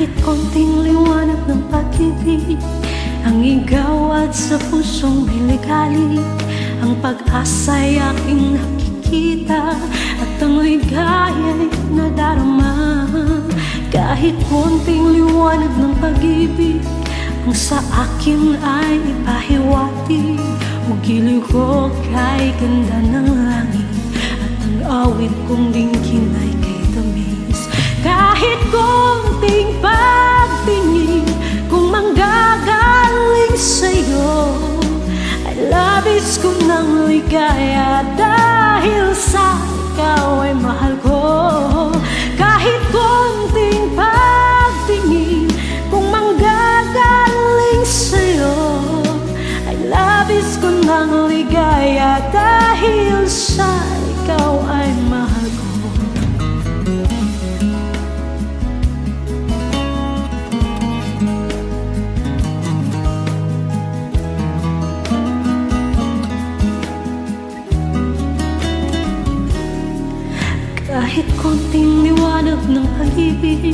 Kahit konting liwanag ng pag-ibig ang igawad sa pusong may ligali. Ang pag-asa'y aking nakikita at ang ligaya'y nadarama. Kahit konting liwanag ng pag-ibig ang sa akin ay ipahiwati. Ugiliw ko kay ganda ng langit at ang awit kong dinggin ay kay tamis. Kahit konting pagtingin kung manggagaling sa'yo ay labis ko ng ligaya dahil sa ikaw ay mahal ko. Kahit konting pagtingin kung manggagaling sa'yo ay labis ko ng ligaya dahil sa ikaw ay mahal ko. Kahit konting liwanag ng pag-ibig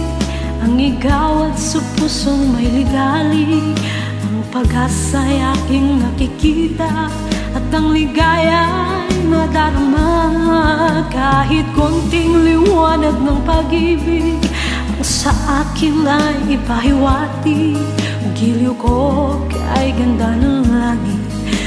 ang igawad sa pusong may ligali. Ang pag-asa'y aking nakikita at ang ligaya'y nadarama. Kahit konting liwanag ng pag-ibig ang sa akin ay ipahiwati. Giliw ko kay ganda ng langit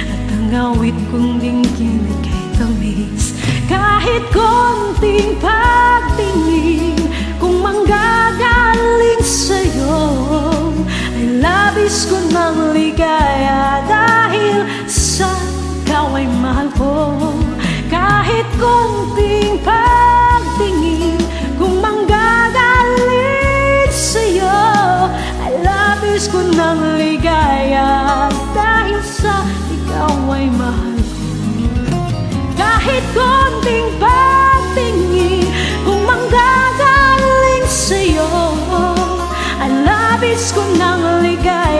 at ang awit kong dinggin ay kay tamis. Kahit konting pagtingin kung manggagaling sa'yo ay labis ko ng ligaya dahil sa ikaw ay mahal ko. Kahit konting pagtingin kung manggagaling sa'yo ay labis ko ng ligaya dahil sa ikaw ay mahal ko. Kahit konting pagtingin kung manggagaling sa'yo ay labis ko ng ligaya